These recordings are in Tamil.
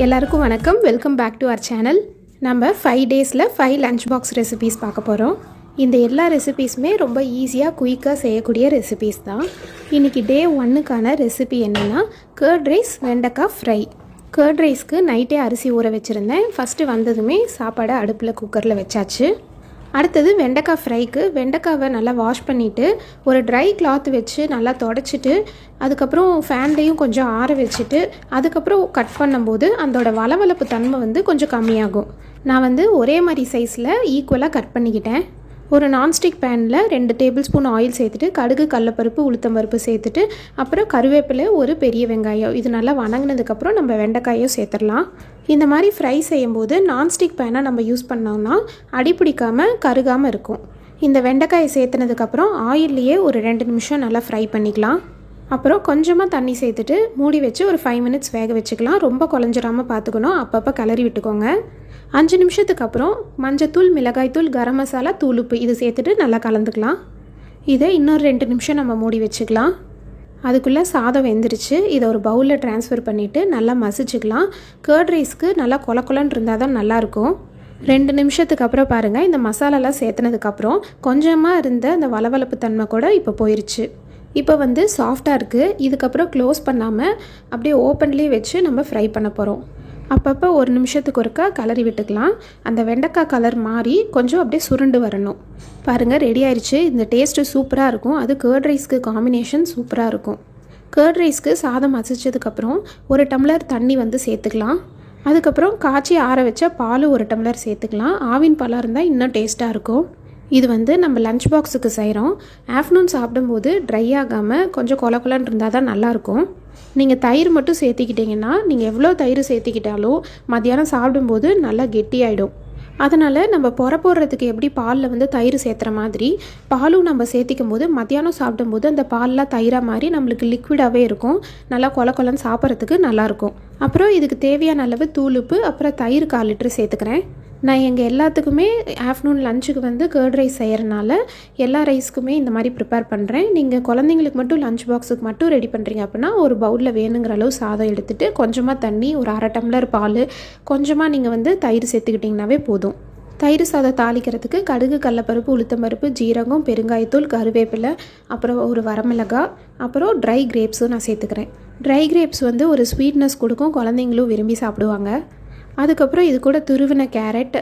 எல்லாருக்கும் வணக்கம். Welcome back to our channel. நம்ம 5 டேஸில் 5 லஞ்ச் பாக்ஸ் ரெசிபீஸ் பார்க்க போகிறோம். இந்த எல்லா ரெசிபீஸுமே ரொம்ப ஈஸியாக குயிக்காக செய்யக்கூடிய ரெசிபீஸ் தான். இன்றைக்கி டே 1க்கான ரெசிபி என்னென்னா கர்ட் ரைஸ் வெண்டைக்காய் ஃப்ரை. கர்ட் ரைஸ்க்கு நைட்டே அரிசி ஊற வச்சுருந்தேன். ஃபஸ்ட்டு வந்ததுமே சாப்பாடை அடுப்பில் குக்கரில் வச்சாச்சு. அடுத்தது வெண்டைக்காய் ஃப்ரைக்கு வெண்டைக்காவை நல்லா வாஷ் பண்ணிவிட்டு ஒரு ட்ரை கிளாத் வச்சு நல்லா தொடச்சிட்டு அதுக்கப்புறம் ஃபேன்லேயும் கொஞ்சம் ஆற வச்சுட்டு அதுக்கப்புறம் கட் பண்ணும்போது அதோட வளவளப்பு தன்மை கொஞ்சம் கம்மியாகும். நான் ஒரே மாதிரி சைஸில் ஈக்குவலாக கட் பண்ணிக்கிட்டேன். ஒரு நான்ஸ்டிக் பேனில் 2 டேபிள் ஸ்பூன் ஆயில் சேர்த்துட்டு கடுகு, கடலைப்பருப்பு, உளுத்தம்பருப்பு சேர்த்துட்டு அப்புறம் கருவேப்பிலை, ஒரு பெரிய வெங்காயம் இது நல்லா வணங்கினதுக்கப்புறம் நம்ம வெண்டைக்காயும் சேர்த்துடலாம். இந்த மாதிரி ஃப்ரை செய்யும்போது நான்ஸ்டிக் பேனை நம்ம யூஸ் பண்ணோம்னா அடிப்பிடிக்காமல் கருகாமல் இருக்கும். இந்த வெண்டைக்காயை சேர்த்துனதுக்கப்புறம் ஆயில்லையே ஒரு 2 நிமிஷம் நல்லா ஃப்ரை பண்ணிக்கலாம். அப்புறம் கொஞ்சமாக தண்ணி சேர்த்துட்டு மூடி வச்சு ஒரு 5 மினிட்ஸ் வேக வச்சுக்கலாம். ரொம்ப குழஞ்சிடாமல் பார்த்துக்கணும். அப்பப்போ கிளறி விட்டுக்கோங்க. 5 நிமிஷத்துக்கு அப்புறம் மஞ்சத்தூள், மிளகாய்த்தூள், கரம் மசாலா, தூள், உப்பு இது சேர்த்துட்டு நல்லா கலந்துக்கலாம். இதை இன்னொரு 2 நிமிஷம் நம்ம மூடி வச்சுக்கலாம். அதுக்குள்ளே சாதம் வெந்துருச்சு. இதை ஒரு பவுலில் ட்ரான்ஸ்ஃபர் பண்ணிவிட்டு நல்லா மசிச்சுக்கலாம். கர்ட் ரைஸ்க்கு நல்லா கொலன்னு இருந்தால் தான் நல்லாயிருக்கும். 2 நிமிஷத்துக்கு அப்புறம் பாருங்கள், இந்த மசாலாலாம் சேர்த்துனதுக்கப்புறம் கொஞ்சமாக இருந்த அந்த வளவளப்பு தன்மை கூட இப்போ போயிடுச்சு. இப்போ சாஃப்டாக இருக்குது. இதுக்கப்புறம் க்ளோஸ் பண்ணாமல் அப்படியே ஓப்பன்லேயே வச்சு நம்ம ஃப்ரை பண்ண போகிறோம். அப்பப்போ 1 நிமிஷத்துக்கு ஒருக்கா கலரி விட்டுக்கலாம். அந்த வெண்டைக்காய் கலர் மாறி கொஞ்சம் அப்படியே சுருண்டு வரணும். பாருங்கள், ரெடி ஆயிடுச்சு. இந்த டேஸ்ட்டு சூப்பராக இருக்கும். அது கர்ட் ரைஸ்க்கு காம்பினேஷன் சூப்பராக இருக்கும். கர்ட் ரைஸ்க்கு சாதம் மசிச்சதுக்கப்புறம் 1 டம்ளர் தண்ணி சேர்த்துக்கலாம். அதுக்கப்புறம் காய்ச்சி ஆற வச்ச பால் 1 டம்ளர் சேர்த்துக்கலாம். ஆவின் பாலாக இருந்தால் இன்னும் டேஸ்ட்டாக இருக்கும். இது நம்ம லஞ்ச் பாக்ஸுக்கு செய்கிறோம். ஆஃப்டர்நூன் சாப்பிடும்போது ட்ரை ஆகாமல் கொஞ்சம் கொலன்னு இருந்தால் தான் நல்லாயிருக்கும். நீங்கள் தயிர் மட்டும் சேர்த்திக்கிட்டிங்கன்னா நீங்கள் எவ்வளோ தயிர் சேர்த்திக்கிட்டாலும் மத்தியானம் சாப்பிடும்போது நல்லா கெட்டியாயிடும். அதனால் நம்ம போடுறதுக்கு எப்படி பாலில் தயிர் சேர்த்துற மாதிரி பாலும் நம்ம சேர்த்திக்கும் போது மத்தியானம் சாப்பிடும்போது அந்த பால்லாம் தயிராக மாதிரி நம்மளுக்கு லிக்விடாகவே இருக்கும். நல்லா கொலன்னு சாப்பிட்றதுக்கு நல்லாயிருக்கும். அப்புறம் இதுக்கு தேவையான அளவு தூள், உப்பு, அப்புறம் தயிர் 1/4 லிட்டர் சேர்த்துக்கிறேன். நான் எங்கள் எல்லாத்துக்குமே ஆஃப்டர்நூன் லஞ்சுக்கு கர்ட் ரைஸ் செய்கிறனால எல்லா ரைஸ்க்குமே இந்த மாதிரி ப்ரிப்பேர் பண்ணுறேன். நீங்கள் குழந்தைங்களுக்கு மட்டும் லஞ்ச் பாக்ஸுக்கு மட்டும் ரெடி பண்ணுறீங்க அப்படின்னா ஒரு பவுலில் வேணுங்கிற அளவு சாதம் எடுத்துகிட்டு கொஞ்சமாக தண்ணி, ஒரு 1/2 டம்ளர் பால், கொஞ்சமாக நீங்கள் தயிர் சேர்த்துக்கிட்டிங்கனாவே போதும். தயிர் சாதம் தாளிக்கிறதுக்கு கடுகு, கடலைப்பருப்பு, உளுத்தம்பருப்பு, ஜீரகம், பெருங்காயத்தூள், கருவேப்பிலை, அப்புறம் ஒரு வரமிளகாய், அப்புறம் ட்ரை கிரேப்ஸும் நான் சேர்த்துக்கிறேன். ட்ரை கிரேப்ஸ் ஒரு ஸ்வீட்னஸ் கொடுக்கும். குழந்தைங்களும் விரும்பி சாப்பிடுவாங்க. அதுக்கப்புறம் இது கூட துருவின கேரட்,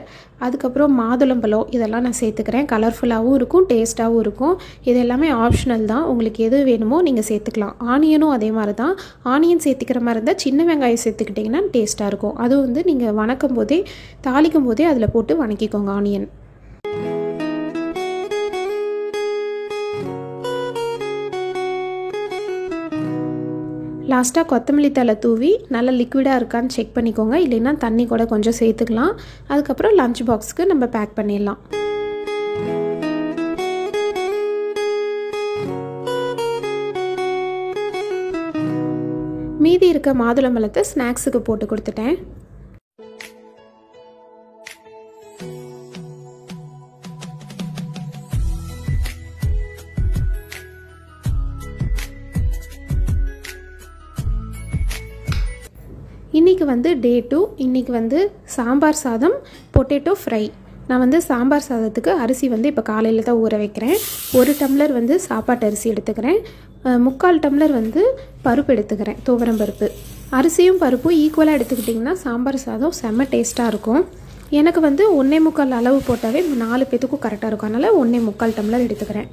அதுக்கப்புறம் மாதுளம்பழம் இதெல்லாம் நான் சேர்த்துக்கிறேன். கலர்ஃபுல்லாகவும் இருக்கும், டேஸ்ட்டாகவும் இருக்கும். இது எல்லாமே ஆப்ஷனல் தான். உங்களுக்கு எது வேணுமோ நீங்கள் சேர்த்துக்கலாம். ஆனியனும் அதே மாதிரி தான். ஆனியன் சேர்த்துக்கிற மாதிரி இருந்தால் சின்ன வெங்காயம் சேர்த்துக்கிட்டிங்கன்னா டேஸ்ட்டாக இருக்கும். அதுவும் நீங்கள் வணக்கும் போதே தாளிக்கும் போதே அதில் போட்டு வணக்கிக்கோங்க ஆனியன். லாஸ்ட்டாக கொத்தமல்லி தழை தூவி நல்லா லிக்விடாக இருக்கான்னு செக் பண்ணிக்கோங்க. இல்லைன்னா தண்ணி கூட கொஞ்சம் சேர்த்துக்கலாம். அதுக்கப்புறம் லஞ்ச் பாக்ஸுக்கு நம்ம பேக் பண்ணிடலாம். மீதி இருக்க மாதுளம்பழத்தை ஸ்நாக்ஸுக்கு போட்டு கொடுத்துட்டேன். இன்றைக்கி டே 2. இன்றைக்கி சாம்பார் சாதம், பொட்டேட்டோ ஃப்ரை. நான் சாம்பார் சாதத்துக்கு அரிசி இப்போ காலையில் தான் ஊற வைக்கிறேன். 1 டம்ளர் சாப்பாட்டு அரிசி எடுத்துக்கிறேன். 3/4 டம்ளர் பருப்பு எடுத்துக்கிறேன், துவரம் பருப்பு. அரிசியும் பருப்பும் ஈக்குவலாக எடுத்துக்கிட்டிங்கன்னா சாம்பார் சாதம் செம்ம டேஸ்ட்டாக இருக்கும். எனக்கு 1.25 அளவு போட்டாவே 4 பேத்துக்கும் கரெக்டாக இருக்கும். அதனால் 1.25 டம்ளர் எடுத்துக்கிறேன்.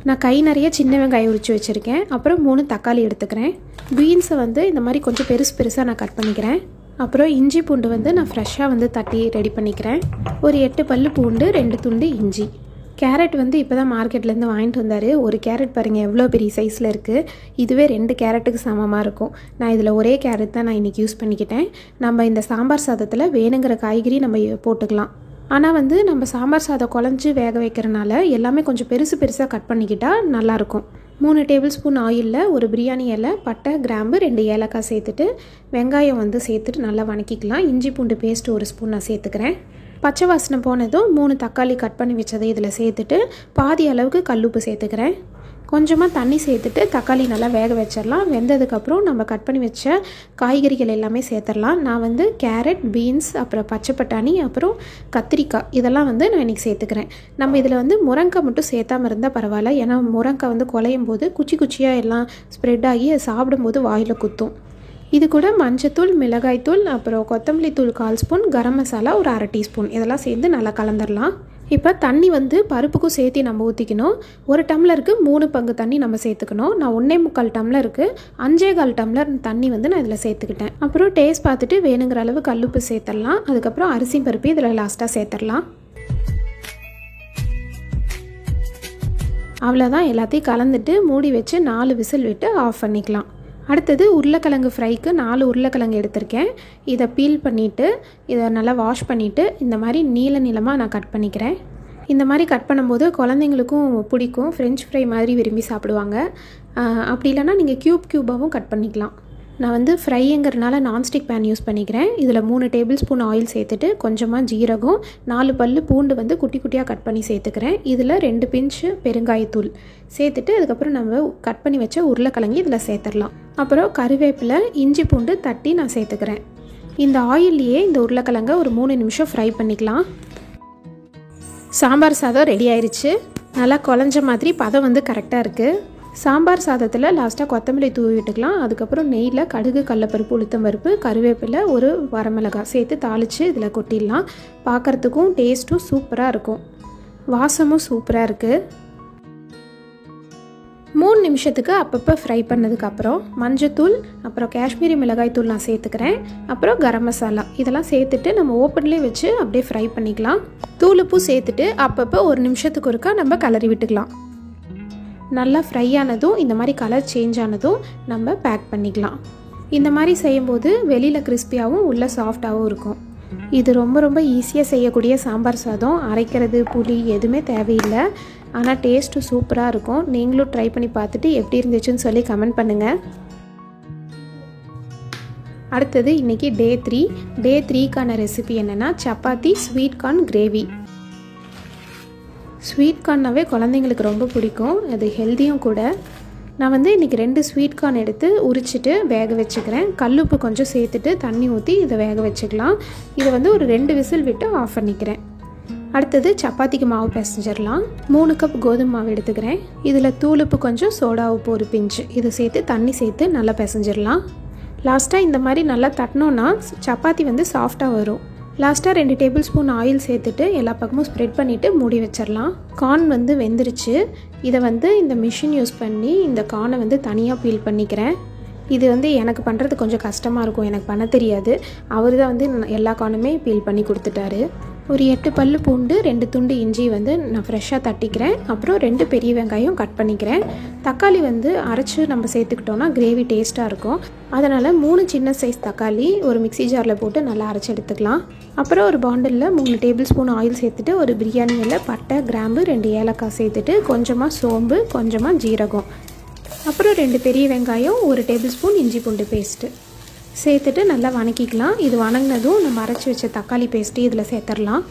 நான் கை நிறைய சின்ன வெங்காயம் உரித்து வச்சுருக்கேன். அப்புறம் 3 தக்காளி எடுத்துக்கிறேன். பீன்ஸை இந்த மாதிரி கொஞ்சம் பெருசாக நான் கட் பண்ணிக்கிறேன். அப்புறம் இஞ்சி பூண்டு நான் ஃப்ரெஷ்ஷாக தட்டி ரெடி பண்ணிக்கிறேன். ஒரு 8 பல்லு பூண்டு, 2 துண்டு இஞ்சி. கேரட் இப்போ தான் மார்க்கெட்லேருந்து வாங்கிட்டு வந்தார். ஒரு கேரட் பாருங்கள் எவ்வளோ பெரிய சைஸில் இருக்குது. இதுவே 2 கேரட்டுக்கு சமமாக இருக்கும். நான் இதில் ஒரே கேரட் தான் நான் இன்றைக்கி யூஸ் பண்ணிக்கிட்டேன். நம்ம இந்த சாம்பார் சாதத்தில் வேணுங்கிற காய்கறி நம்ம போட்டுக்கலாம். ஆனால் நம்ம சாம்பார் சாதம் குழஞ்சி வேக வைக்கிறனால எல்லாமே கொஞ்சம் பெருசாக கட் பண்ணிக்கிட்டால் நல்லாயிருக்கும். 3 டேபிள் ஸ்பூன் ஆயிலில் ஒரு பிரியாணி இலை, பட்டை, கிராம்பு, 2 ஏலக்காய் சேர்த்துட்டு வெங்காயம் சேர்த்துட்டு நல்லா வணக்கிக்கலாம். இஞ்சி பூண்டு பேஸ்ட் 1 ஸ்பூன் நான் சேர்த்துக்கிறேன். பச்சை வாசனை போனதும் 3 தக்காளி கட் பண்ணி வச்சதை இதில் சேர்த்துட்டு பாதி அளவுக்கு கல்லுப்பு சேர்த்துக்கிறேன். கொஞ்சமாக தண்ணி சேர்த்துட்டு தக்காளி நல்லா வேக வச்சிடலாம். வெந்ததுக்கப்புறம் நம்ம கட் பண்ணி வச்ச காய்கறிகள் எல்லாமே சேர்த்துடலாம். நான் வந்து கேரட், பீன்ஸ், அப்புறம் பச்சை பட்டாணி, அப்புறம் கத்திரிக்காய் இதெல்லாம் வந்து நான் இன்றைக்கி சேர்த்துக்கிறேன். நம்ம இதில் வந்து முருங்கைக்காய் மட்டும் சேர்த்தாமல் இருந்தால் பரவாயில்ல. ஏன்னா முருங்கைக்காய் வந்து குழையும் போது குச்சி குச்சியாக எல்லாம் ஸ்ப்ரெட் ஆகி சாப்பிடும்போது வாயில் குத்தும். இது கூட மஞ்சத்தூள், மிளகாய்த்தூள், அப்புறம் கொத்தமல்லி தூள் 1/4 ஸ்பூன், கரம் மசாலா ஒரு 1/2 டீஸ்பூன் இதெல்லாம் சேர்த்து நல்லா கலந்துடலாம். இப்போ தண்ணி வந்து பருப்புக்கும் சேர்த்து நம்ம ஊற்றிக்கணும். ஒரு டம்ளருக்கு 3 பங்கு தண்ணி நம்ம சேர்த்துக்கணும். நான் 1.25 டம்ளருக்கு 5.25 டம்ளர் தண்ணி வந்து நான் இதில் சேர்த்துக்கிட்டேன். அப்புறம் டேஸ்ட் பார்த்துட்டு வேணுங்கிற அளவு கல்லுப்பு சேர்த்துடலாம். அதுக்கப்புறம் அரிசி பருப்பு இதில் லாஸ்ட்டாக சேர்த்துடலாம். அவ்வளோதான், எல்லாத்தையும் கலந்துட்டு மூடி வச்சு 4 விசில் விட்டு ஆஃப் பண்ணிக்கலாம். அடுத்தது உருளைக்கிழங்கு ஃப்ரைக்கு 4 உருளைக்கிழங்கு எடுத்திருக்கேன். இதை பீல் பண்ணிவிட்டு இதை நல்லா வாஷ் பண்ணிவிட்டு இந்த மாதிரி நீளமாக நான் கட் பண்ணிக்கிறேன். இந்த மாதிரி கட் பண்ணும்போது குழந்தைங்களுக்கும் பிடிக்கும். ஃப்ரெஞ்ச் ஃப்ரை மாதிரி விரும்பி சாப்பிடுவாங்க. அப்படி இல்லைனா நீங்கள் க்யூபாகவும் கட் பண்ணிக்கலாம். நான் வந்து ஃப்ரைங்கிறதுனால நான்ஸ்டிக் பேன் யூஸ் பண்ணிக்கிறேன். இதில் 3 டேபிள் ஸ்பூன் ஆயில் சேர்த்துட்டு கொஞ்சமாக ஜீரகம், 4 பல்லு பூண்டு வந்து குட்டி குட்டியாக கட் பண்ணி சேர்த்துக்கிறேன். இதில் 2 பிஞ்சு பெருங்காயத்தூள் சேர்த்துட்டு அதுக்கப்புறம் நம்ம கட் பண்ணி வச்ச உருளைக்கிழங்கு இதில் சேர்த்துடலாம். அப்புறம் கருவேப்பிலை, இஞ்சி பூண்டு தட்டி நான் சேர்த்துக்கிறேன். இந்த ஆயில்லையே இந்த உருளைக்கிழங்கை ஒரு 3 நிமிஷம் ஃப்ரை பண்ணிக்கலாம். சாம்பார் சாதம் ரெடி ஆயிடுச்சு. நல்லா குழஞ்ச மாதிரி பதம் வந்து கரெக்டாக இருக்குது. சாம்பார் சாதத்தில் லாஸ்ட்டாக கொத்தமல்லி தூவி விட்டுக்கலாம். அதுக்கப்புறம் நெய்யில் கடுகு, கடலைப்பருப்பு, உளுத்தம்பருப்பு, கருவேப்பிலை, ஒரு வரமிளகாய் சேர்த்து தாளித்து இதில் கொட்டிடலாம். பார்க்குறதுக்கும் டேஸ்ட்டும் சூப்பராக இருக்கும். வாசமும் சூப்பராக இருக்குது. 3 நிமிஷத்துக்கு அப்பப்போ ஃப்ரை பண்ணதுக்கப்புறம் மஞ்சத்தூள், அப்புறம் காஷ்மீரி மிளகாய் தூள் நான் சேர்த்துக்கிறேன். அப்புறம் கரம் மசாலா இதெல்லாம் சேர்த்துட்டு நம்ம ஓப்பன்லேயே வச்சு அப்படியே ஃப்ரை பண்ணிக்கலாம். தூளுப்பு சேர்த்துட்டு அப்பப்போ 1 நிமிஷத்துக்கு ஒருக்கா நம்ம கிளறி விட்டுக்கலாம். நல்லா ஃப்ரை ஆனதும் இந்த மாதிரி கலர் சேஞ்ச் ஆனதும் நம்ம பேக் பண்ணிக்கலாம். இந்த மாதிரி செய்யும்போது வெளியில் கிறிஸ்பியாகவும் உள்ள சாஃப்டாகவும் இருக்கும். இது ரொம்ப ஈஸியாக செய்யக்கூடிய சாம்பார் சாதம். அரைக்கிறது, புளி எதுவுமே தேவையில்லை. ஆனால் டேஸ்ட்டு சூப்பராக இருக்கும். நீங்களும் ட்ரை பண்ணி பார்த்துட்டு எப்படி இருந்துச்சுன்னு சொல்லி கமெண்ட் பண்ணுங்கள். அடுத்தது இன்றைக்கி டே 3க்கான ரெசிபி என்னென்னா chapati sweet corn gravy. Sweet கார்னாவே குழந்தைங்களுக்கு ரொம்ப பிடிக்கும். அது ஹெல்த்தியும் கூட. நான் வந்து இன்றைக்கி 2 ஸ்வீட் கார்ன் எடுத்து உரிச்சிட்டு வேக வச்சுக்கிறேன். கல்லுப்பு கொஞ்சம் சேர்த்துட்டு தண்ணி ஊற்றி இதை வேக வச்சுக்கலாம். இதை வந்து ஒரு 2 விசில் விட்டு ஆஃப் பண்ணிக்கிறேன். அடுத்தது சப்பாத்திக்கு மாவு பிசைஞ்சிடலாம். 3 கப் கோதுமை மாவு எடுத்துக்கிறேன். இதில் தூளுப்பு கொஞ்சம், சோடா உப்பு ஒரு பிஞ்சு இதை சேர்த்து தண்ணி சேர்த்து நல்லா பிசைஞ்சிடலாம். லாஸ்ட்டாக இந்த மாதிரி நல்லா தட்டினோன்னா சப்பாத்தி வந்து சாஃப்டாக வரும். லாஸ்ட்டாக 2 டேபிள் ஸ்பூன் ஆயில் சேர்த்துட்டு எல்லா பக்கமும் ஸ்ப்ரெட் பண்ணிவிட்டு மூடி வச்சிடலாம். கார்ன் வந்து வெந்துருச்சு. இதை வந்து இந்த மிஷின் யூஸ் பண்ணி இந்த கார்னை வந்து தனியாக பீல் பண்ணிக்கிறேன். இது வந்து எனக்கு பண்ணுறது கொஞ்சம் கஷ்டமாக இருக்கும். எனக்கு பண்ண தெரியாது. அவர் தான் வந்து எல்லா கார்னுமே பீல் பண்ணி கொடுத்துட்டாரு. ஒரு 8 பல்லு பூண்டு, 2 துண்டு இஞ்சி வந்து நான் ஃப்ரெஷ்ஷாக தட்டிக்கிறேன். அப்புறம் 2 பெரிய வெங்காயம் கட் பண்ணிக்கிறேன். தக்காளி வந்து அரைச்சி நம்ம சேர்த்துக்கிட்டோன்னா கிரேவி டேஸ்ட்டாக இருக்கும். அதனால் 3 சின்ன சைஸ் தக்காளி ஒரு மிக்ஸி ஜாரில் போட்டு நல்லா அரைச்சி எடுத்துக்கலாம். அப்புறம் ஒரு பாண்டிலில் 3 டேபிள் ஸ்பூன் ஆயில் சேர்த்துட்டு ஒரு பிரியாணி இலை, பட்டை, கிராம்பு, 2 ஏலக்காய் சேர்த்துட்டு கொஞ்சமாக சோம்பு, கொஞ்சமாக ஜீரகம், அப்புறம் 2 பெரிய வெங்காயம், 1 டேபிள் ஸ்பூன் இஞ்சி பூண்டு பேஸ்ட்டு சேர்த்துட்டு நல்லா வணக்கிக்கலாம். இது வணங்கினதும் நம்ம அரைச்சி வச்ச தக்காளி பேஸ்ட்டு இதில் சேர்த்துடலாம்.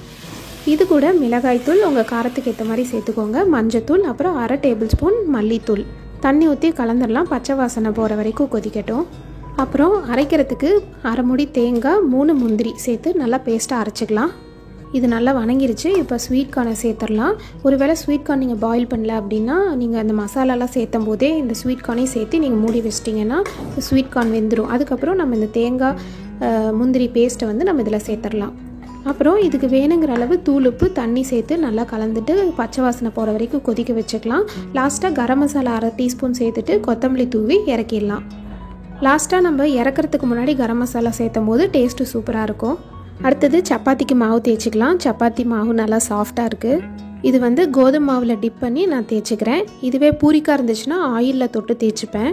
இது கூட மிளகாய்த்தூள் உங்கள் காரத்துக்கு ஏற்ற மாதிரி சேர்த்துக்கோங்க. மஞ்சத்தூள், அப்புறம் 1/2 டேபிள் ஸ்பூன் மல்லித்தூள் தண்ணி ஊற்றி கலந்துடலாம். பச்சை வாசனை போகிற வரைக்கும் கொதிக்கட்டும். அப்புறம் அரைக்கிறதுக்கு 1/2 மூடி தேங்காய், 3 முந்திரி சேர்த்து நல்லா பேஸ்ட்டாக அரைச்சிக்கலாம். இது நல்லா வணங்கிருச்சு. இப்போ ஸ்வீட் கார்னை சேர்த்துடலாம். ஒருவேளை ஸ்வீட் கார்ன் நீங்கள் பாயில் பண்ணல அப்படின்னா நீங்கள் அந்த மசாலாலாம் சேர்த்தும் போதே இந்த ஸ்வீட் கார்னையும் சேர்த்து நீங்கள் மூடி வச்சிட்டிங்கன்னா ஸ்வீட் கார்ன் வெந்துடும். அதுக்கப்புறம் நம்ம இந்த தேங்காய் முந்திரி பேஸ்ட்டை வந்து நம்ம இதில் சேர்த்துடலாம். அப்புறம் இதுக்கு வேணுங்கிற அளவு தூளுப்பு தண்ணி சேர்த்து நல்லா கலந்துட்டு பச்சை வாசனை போகிற வரைக்கும் கொதிக்க வச்சுக்கலாம். லாஸ்ட்டாக கரம் மசாலா 1/2 டீஸ்பூன் சேர்த்துட்டு கொத்தமல்லி தூவி இறக்கிடலாம். லாஸ்ட்டாக நம்ம இறக்கிறதுக்கு முன்னாடி கரம் மசாலா சேர்த்தும் போது டேஸ்ட்டு சூப்பராக இருக்கும். அடுத்தது சப்பாத்திக்கு மாவு தேய்ச்சிக்கலாம். சப்பாத்தி மாவு நல்லா சாஃப்டாக இருக்குது. இது வந்து கோதுமை மாவில் டிப் பண்ணி நான் தேய்ச்சிக்கிறேன். இதுவே பூரிக்காக இருந்துச்சுன்னா ஆயிலில் தொட்டு தேய்ச்சிப்பேன்.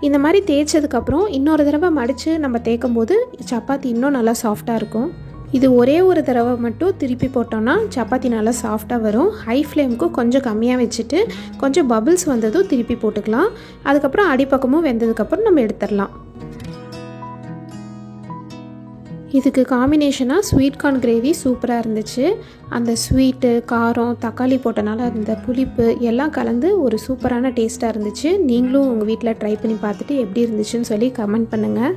இந்த மாதிரி தேய்ச்சதுக்கப்புறம் இன்னொரு தடவை மடித்து நம்ம தேய்க்கும் போது சப்பாத்தி இன்னும் நல்லா சாஃப்டாக இருக்கும். இது ஒரே ஒரு தடவை மட்டும் திருப்பி போட்டோன்னா சப்பாத்தி நல்லா சாஃப்டாக வரும். ஹை ஃப்ளேமுக்கு கொஞ்சம் கம்மியாக வச்சுட்டு கொஞ்சம் பபிள்ஸ் வந்ததும் திருப்பி போட்டுக்கலாம். அதுக்கப்புறம் அடிப்பக்கமும் வெந்ததுக்கப்புறம் நம்ம எடுத்துடலாம். இதுக்கு காம்பினேஷனாக ஸ்வீட் கார்ன் கிரேவி சூப்பராக இருந்துச்சு. அந்த ஸ்வீட்டு, காரம், தக்காளி போட்டனால அந்த புளிப்பு எல்லாம் கலந்து ஒரு சூப்பரான டேஸ்ட்டாக இருந்துச்சு. நீங்களும் உங்கள் வீட்டில் ட்ரை பண்ணி பார்த்துட்டு எப்படி இருந்துச்சுன்னு சொல்லி கமெண்ட் பண்ணுங்கள்.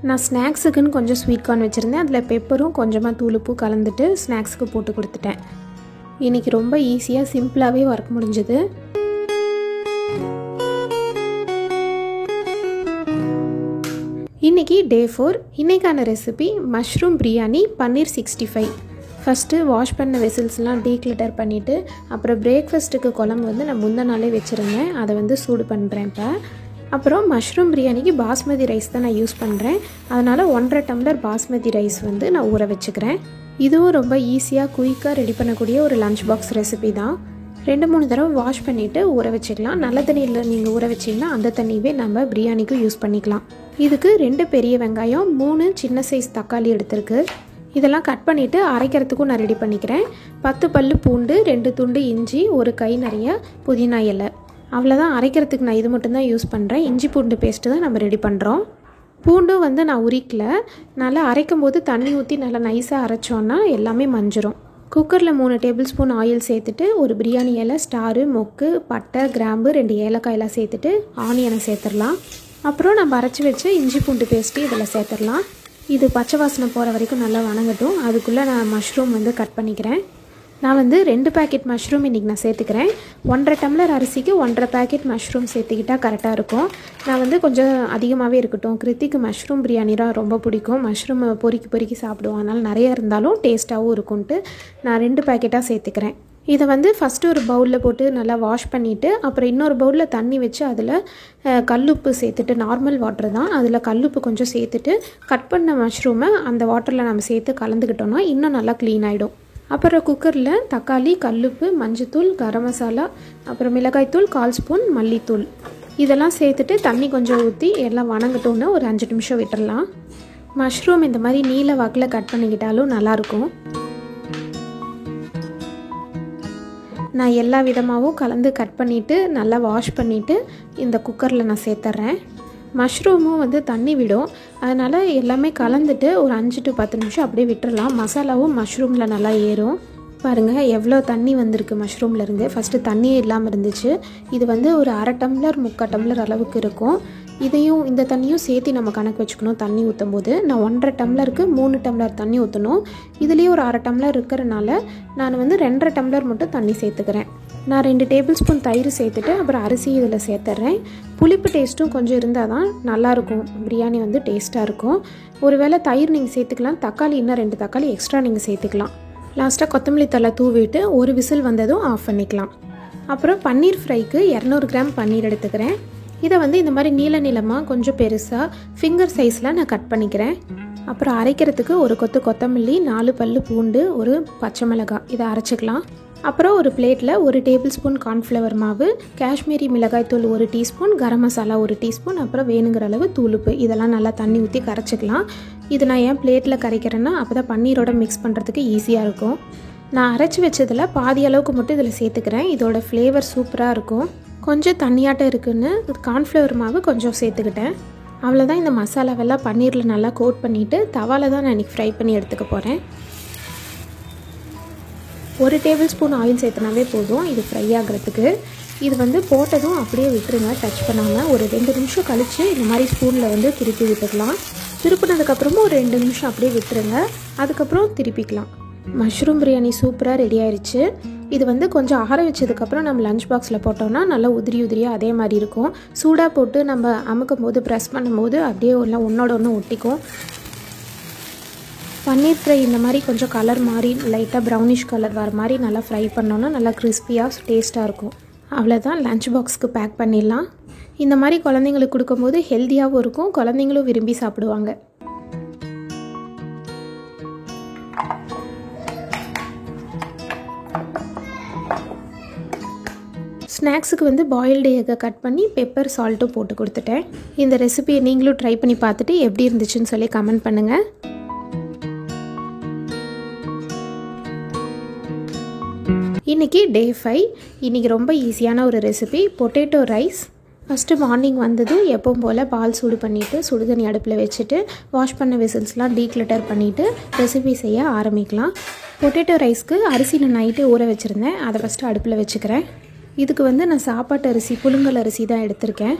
நான் ஸ்நாக்ஸுக்குன்னு கொஞ்சம் ஸ்வீட் கார்ன் வச்சுருந்தேன். அதில் பெப்பரும் கொஞ்சமாக தூளுப்பும் கலந்துட்டு ஸ்நாக்ஸுக்கு போட்டு கொடுத்துட்டேன். இன்றைக்கி ரொம்ப ஈஸியாக சிம்பிளாகவே ஒர்க் முடிஞ்சுது. இன்றைக்கி டே 4. இன்றைக்கான ரெசிபி மஷ்ரூம் பிரியாணி பன்னீர் 65. ஃபஸ்ட்டு வாஷ் பண்ண வெசில்ஸ்லாம் டீக்ளட்டர் பண்ணிவிட்டு அப்புறம் பிரேக்ஃபாஸ்ட்டுக்கு குழம்பு வந்து நான் முந்தின நாளே வச்சுருந்தேன். அதை வந்து சூடு பண்ணுறேன் இப்போ. அப்புறம் மஷ்ரூம் பிரியாணிக்கு பாஸ்மதி ரைஸ் தான் நான் யூஸ் பண்ணுறேன். அதனால் 1.5 டம்ளர் பாஸ்மதி ரைஸ் வந்து நான் ஊற வச்சுக்கிறேன். இதுவும் ரொம்ப ஈஸியாக குயிக்காக ரெடி பண்ணக்கூடிய ஒரு லஞ்ச் பாக்ஸ் ரெசிபி தான். 2-3 தடவை வாஷ் பண்ணிவிட்டு ஊற வச்சுக்கலாம். நல்ல தண்ணியில் நீங்கள் ஊற வச்சிங்கன்னா அந்த தண்ணியவே நம்ம பிரியாணிக்கு யூஸ் பண்ணிக்கலாம். இதுக்கு 2 பெரிய வெங்காயம், 3 சின்ன சைஸ் தக்காளி எடுத்துருக்கு. இதெல்லாம் கட் பண்ணிவிட்டு அரைக்கிறதுக்கும் நான் ரெடி பண்ணிக்கிறேன். 10 பல்லு பூண்டு, 2 துண்டு இஞ்சி, ஒரு கை நிறைய புதினா இலை. அவ்வளோதான். அரைக்கிறதுக்கு நான் இது மட்டும்தான் யூஸ் பண்ணுறேன். இஞ்சி பூண்டு பேஸ்ட்டு தான் நம்ம ரெடி பண்ணுறோம். பூண்டும் வந்து நான் உரிக்கல. நல்லா அரைக்கும் போது தண்ணி ஊற்றி நல்லா நைஸாக அரைச்சோன்னா எல்லாமே மஞ்சிரும். குக்கரில் 3 டேபிள் ஸ்பூன் ஆயில் சேர்த்துட்டு ஒரு பிரியாணி இலை, ஸ்டாரு, மொக்கு, பட்டை, கிராம்பு, 2 ஏலக்காயெல்லாம் சேர்த்துட்டு ஆனியனை சேர்த்துடலாம். அப்புறம் நம்ம அரைச்சி வச்சு இஞ்சி பூண்டு பேஸ்ட்டு இதில் சேர்த்துடலாம். இது பச்சை வாசனை போகிற வரைக்கும் நல்லா வணங்கட்டும். அதுக்குள்ளே நான் மஷ்ரூம் வந்து கட் பண்ணிக்கிறேன். நான் வந்து 2 பேக்கெட் மஷ்ரூம் இன்றைக்கி நான் சேர்த்துக்கிறேன். 1.5 டம்ளர் அரிசிக்கு 1.5 பேக்கெட் மஷ்ரூம் சேர்த்துக்கிட்டால் கரெக்டாக இருக்கும். நான் வந்து கொஞ்சம் அதிகமாகவே இருக்கட்டும். கிருத்திக்கு மஷ்ரூம் பிரியாணி தான் ரொம்ப பிடிக்கும். மஷ்ரூம் பொறுக்கி சாப்பிடுவோம். அதனால் நிறையா இருந்தாலும் டேஸ்ட்டாகவும் இருக்கும்ன்ட்டு நான் 2 பேக்கெட்டாக சேர்த்துக்கிறேன். இதை வந்து ஃபஸ்ட்டு ஒரு பவுலில் போட்டு நல்லா வாஷ் பண்ணிவிட்டு அப்புறம் இன்னொரு பவுலில் தண்ணி வச்சு அதில் கல்லுப்பு சேர்த்துட்டு, நார்மல் வாட்டர் தான், அதில் கல்லுப்பு கொஞ்சம் சேர்த்துட்டு கட் பண்ண மஷ்ரூமை அந்த வாட்டரில் நம்ம சேர்த்து கலந்துக்கிட்டோன்னா இன்னும் நல்லா க்ளீன் ஆகிடும். அப்புறம் குக்கரில் தக்காளி, கல்லுப்பு, மஞ்சத்தூள், கரம் மசாலா, அப்புறம் மிளகாய்த்தூள் 1/4 ஸ்பூன், மல்லித்தூள் இதெல்லாம் சேர்த்துட்டு தண்ணி கொஞ்சம் ஊற்றி எல்லாம் வணங்கட்டோன்னு ஒரு 5 நிமிஷம் விட்டுடலாம். மஷ்ரூம் இந்த மாதிரி நீல வாக்கில் கட் பண்ணிக்கிட்டாலும் நல்லாயிருக்கும். நான் எல்லா விதமாகவும் கலந்து கட் பண்ணிவிட்டு நல்லா வாஷ் பண்ணிவிட்டு இந்த குக்கரில் நான் சேர்த்துட்றேன். மஷ்ரூமும் வந்து தண்ணி விடும். அதனால் எல்லாமே கலந்துட்டு ஒரு 5 to 10 நிமிஷம் அப்படியே விட்டுடலாம். மசாலாவும் மஷ்ரூமில் நல்லா ஏறும். பாருங்கள் எவ்வளோ தண்ணி வந்திருக்கு மஷ்ரூம்லேருந்து. ஃபஸ்ட்டு தண்ணியே இல்லாமல் இருந்துச்சு. இது வந்து ஒரு 1/2 டம்ளர் 3/4 டம்ளர் அளவுக்கு இருக்கும். இதையும் இந்த தண்ணியும் சேர்த்து நம்ம கணக்கு வச்சுக்கணும். தண்ணி ஊற்றும் போது நான் 1.5 டம்ளருக்கு 3 டம்ளர் தண்ணி ஊற்றணும். இதுலேயே ஒரு 1/2 டம்ளர் இருக்கிறனால நான் வந்து 2.5 டம்ளர் மட்டும் தண்ணி சேர்த்துக்கிறேன். நான் 2 டேபிள் ஸ்பூன் தயிர் சேர்த்துட்டு அப்புறம் அரிசி இதில் சேர்த்துட்றேன். புளிப்பு டேஸ்ட்டும் கொஞ்சம் இருந்தால் தான் நல்லாயிருக்கும். பிரியாணி வந்து டேஸ்ட்டாக இருக்கும். ஒருவேளை தயிர் நீங்கள் சேர்த்துக்கலாம். தக்காளி இன்னும் 2 தக்காளி எக்ஸ்ட்ரா நீங்கள் சேர்த்துக்கலாம். லாஸ்ட்டாக கொத்தமல்லி தழை தூவிட்டு ஒரு விசில் வந்ததும் ஆஃப் பண்ணிக்கலாம். அப்புறம் பன்னீர் ஃப்ரைக்கு 200 கிராம் பன்னீர் எடுத்துக்கிறேன். இதை வந்து இந்த மாதிரி நீளமாக கொஞ்சம் பெருசாக ஃபிங்கர் சைஸில் நான் கட் பண்ணிக்கிறேன். அப்புறம் அரைக்கிறதுக்கு ஒரு கொத்தமல்லி, 4 பல்லு பூண்டு, ஒரு பச்சை மிளகாய் இதை அரைச்சிக்கலாம். அப்புறம் ஒரு பிளேட்டில் 1 டேபிள் ஸ்பூன் கார்ன்ஃப்ளவர் மாவு, காஷ்மீரி மிளகாய்த்தூள் 1 டீஸ்பூன், கரம் மசாலா 1 டீஸ்பூன், அப்புறம் வேணுங்கிற அளவு தூளுப்பு இதெல்லாம் நல்லா தண்ணி ஊற்றி கரைச்சிக்கலாம். இது நான் ஏன் பிளேட்டில் கரைக்கிறேன்னா அப்போ தான் பன்னீரோட மிக்ஸ் பண்ணுறதுக்கு ஈஸியாக இருக்கும். நான் அரைச்சி வச்சதில் பாதி அளவுக்கு மட்டும் இதில் சேர்த்துக்கிறேன். இதோட ஃப்ளேவர் சூப்பராக இருக்கும். கொஞ்சம் தண்ணியாட்டம் இருக்குன்னு கார்ன்ஃப்ளவர் மாவு கொஞ்சம் சேர்த்துக்கிட்டேன். அவ்வளோதான். இந்த மசாலாவெல்லாம் பன்னீரில் நல்லா கோட் பண்ணிவிட்டு தவாவில் தான் நான் இன்றைக்கி ஃப்ரை பண்ணி எடுத்துக்க போகிறேன். 1 டேபிள் ஸ்பூன் ஆயில் சேர்த்துனாவே போதும் இது ஃப்ரை ஆகிறதுக்கு. இது வந்து போட்டதும் அப்படியே விட்டுருங்க, டச் பண்ணாமல். ஒரு 2 நிமிஷம் கழித்து இந்த மாதிரி ஸ்பூனில் வந்து திருப்பி விட்டுக்கலாம். திருப்பினதுக்கப்புறமும் ஒரு 2 நிமிஷம் அப்படியே விட்டுருங்க. அதுக்கப்புறம் திருப்பிக்கலாம். மஷ்ரூம் பிரியாணி சூப்பராக ரெடி ஆயிடுச்சு. இது வந்து கொஞ்சம் ஆற வச்சதுக்கப்புறம் நம்ம லஞ்ச் பாக்ஸில் போட்டோம்னா நல்லா உதிரியாக அதே மாதிரி இருக்கும். சூடாக போட்டு நம்ம அமுக்கும் போது ப்ரெஸ் பண்ணும்போது அப்படியே ஒன்றோட ஒன்று ஒட்டிக்கும். பன்னீர் ஃப்ரை இந்த மாதிரி கொஞ்சம் கலர் மாதிரி லைட்டாக ப்ரௌனிஷ் கலர் வர மாதிரி நல்லா ஃப்ரை பண்ணோன்னா நல்லா கிறிஸ்பியாக டேஸ்ட்டாக இருக்கும். அவ்வளோதான். லஞ்ச் பாக்ஸுக்கு பேக் பண்ணிடலாம். இந்த மாதிரி குழந்தைங்களுக்கு கொடுக்கும்போது ஹெல்த்தியாகவும் இருக்கும், குழந்தைங்களும் விரும்பி சாப்பிடுவாங்க. ஸ்நாக்ஸுக்கு வந்து பாயில்டு எக்கை கட் பண்ணி பெப்பர் சால்ட்டும் போட்டு கொடுத்துட்டேன். இந்த ரெசிபியை நீங்களும் ட்ரை பண்ணி பார்த்துட்டு எப்படி இருந்துச்சுன்னு சொல்லி கமெண்ட் பண்ணுங்கள். இன்றைக்கி டே 5. இன்றைக்கி ரொம்ப ஈஸியான ஒரு recipe potato rice first morning வந்ததும் எப்பவும் போல் பால் சூடு பண்ணிவிட்டு சுடுதண்ணி அடுப்பில் வச்சுட்டு வாஷ் பண்ண வெசல்ஸ்லாம் டீக்ளட்டர் பண்ணிவிட்டு ரெசிபி செய்ய ஆரம்பிக்கலாம். பொட்டேட்டோ ரைஸ்க்கு அரிசி நான் நைட்டே ஊற வச்சுருந்தேன். அதை ஃபஸ்ட்டு அடுப்பில் வச்சுக்கிறேன். இதுக்கு நான் சாப்பாட்டு அரிசி புழுங்கல் அரிசி தான் எடுத்திருக்கேன்.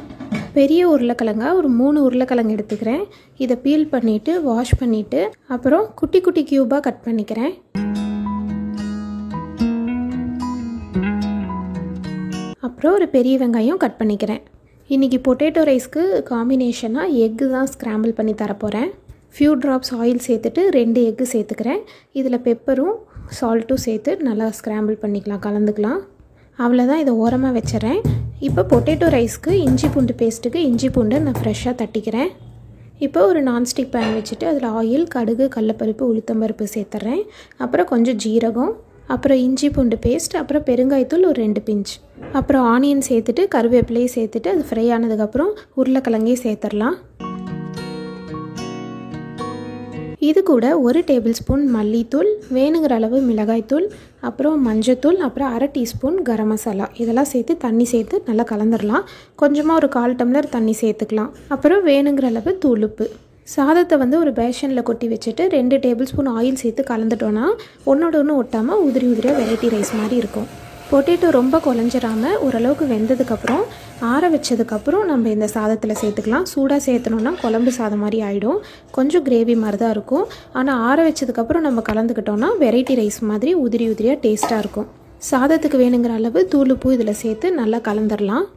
பெரிய உருளைக்கிழங்கா ஒரு 3 உருளைக்கிழங்கு எடுத்துக்கிறேன். இதை பீல் பண்ணிவிட்டு வாஷ் பண்ணிவிட்டு அப்புறம் குட்டி குட்டி க்யூபாக கட் பண்ணிக்கிறேன். அப்புறம் ஒரு பெரிய வெங்காயம் கட் பண்ணிக்கிறேன். இன்றைக்கி பொட்டேட்டோ ரைஸ்க்கு காம்பினேஷனாக எக்கு தான் ஸ்க்ராம்பிள் பண்ணி தரப்போகிறேன். ஃபியூ ட்ராப்ஸ் ஆயில் சேர்த்துட்டு 2 எக்கு சேர்த்துக்கிறேன். இதில் பெப்பரும் சால்ட்டும் சேர்த்து நல்லா ஸ்க்ராம்பிள் பண்ணிக்கலாம், கலந்துக்கலாம். அவ்வளோதான், இதை ஓரமாக வச்சுறேன். இப்போ பொட்டேட்டோ ரைஸ்க்கு இஞ்சி பூண்டு பேஸ்ட்டுக்கு இஞ்சி பூண்டை நான் ஃப்ரெஷ்ஷாக தட்டிக்கிறேன். இப்போ ஒரு நான்ஸ்டிக் பேன் வச்சுட்டு அதில் ஆயில், கடுகு, கடலைப்பருப்பு, உளுத்தம்பருப்பு சேர்த்துட்றேன். அப்புறம் கொஞ்சம் ஜீரகம், அப்புறம் இஞ்சி பூண்டு பேஸ்ட், அப்புறம் பெருங்காயத்தூள் ஒரு 2 பிஞ்ச், அப்புறம் ஆனியன் சேர்த்துட்டு கருவேப்பிலையும் சேர்த்துட்டு அது ஃப்ரை ஆனதுக்கப்புறம் உருளைக்கிழங்கையும் சேர்த்துடலாம். இது கூட 1 டேபிள் ஸ்பூன் மல்லித்தூள், வேணுங்கிற அளவு மிளகாய்த்தூள், அப்புறம் மஞ்சத்தூள், அப்புறம் 1/2 டீஸ்பூன் கரம் மசாலா இதெல்லாம் சேர்த்து தண்ணி சேர்த்து நல்லா கலந்துடலாம். கொஞ்சமாக ஒரு 1/4 டம்ளர் தண்ணி சேர்த்துக்கலாம். அப்புறம் வேணுங்கிற அளவு தூளுப்பு. சாதத்தை ஒரு பேஷனில் கொட்டி வச்சுட்டு 2 டேபிள் ஸ்பூன் ஆயில் சேர்த்து கலந்துட்டோன்னா ஒன்றோட ஒன்று ஒட்டாமல் உதிரி உதிரியாக வெரைட்டி ரைஸ் மாதிரி இருக்கும். பொட்டேட்டோ ரொம்ப குழஞ்சிடாமல் ஓரளவுக்கு வெந்ததுக்கப்புறம் ஆற வச்சதுக்கப்புறம் நம்ம இந்த சாதத்தில் சேர்த்துக்கலாம். சூடாக சேர்த்தணுன்னா குழம்பு சாதம் மாதிரி ஆகிடும். கொஞ்சம் கிரேவி மாதிரி தான் இருக்கும். ஆனால் ஆற வச்சதுக்கப்புறம் நம்ம கலந்துக்கிட்டோன்னா வெரைட்டி ரைஸ் மாதிரி உதிரி உதிரியாக டேஸ்ட்டாக இருக்கும். சாதத்துக்கு வேணுங்கிற அளவு தூளுப்பு இதில் சேர்த்து நல்லா கலந்துடலாம்.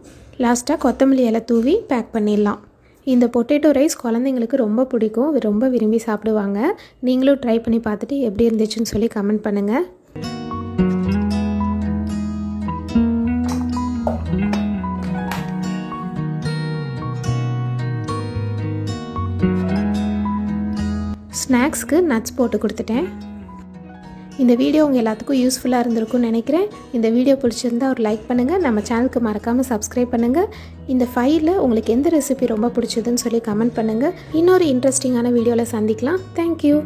லாஸ்ட்டாக கொத்தமல்லி இலை தூவி பேக் பண்ணிடலாம். இந்த பொட்டேட்டோ ரைஸ் குழந்தைங்களுக்கு ரொம்ப பிடிக்கும், ரொம்ப விரும்பி சாப்பிடுவாங்க. நீங்களும் ட்ரை பண்ணி பார்த்துட்டு எப்படி இருந்துச்சுன்னு சொல்லி கமெண்ட் பண்ணுங்கள். ஸ்நாக்ஸ்க்கு நட்ஸ் போட்டு கொடுத்துட்டேன். இந்த வீடியோ உங்கள் எல்லாத்துக்கும் யூஸ்ஃபுல்லாக இருந்திருக்கும்னு நினைக்கிறேன். இந்த வீடியோ பிடிச்சிருந்தா ஒரு லைக் பண்ணுங்கள். நம்ம சேனலுக்கு மறக்காமல் சப்ஸ்கிரைப் பண்ணுங்கள். இந்த ஃபைலில் உங்களுக்கு எந்த ரெசிபி ரொம்ப பிடிச்சதுன்னு சொல்லி கமெண்ட் பண்ணுங்கள். இன்னொரு இன்ட்ரெஸ்டிங்கான வீடியோவில் சந்திக்கலாம். தேங்க்யூ.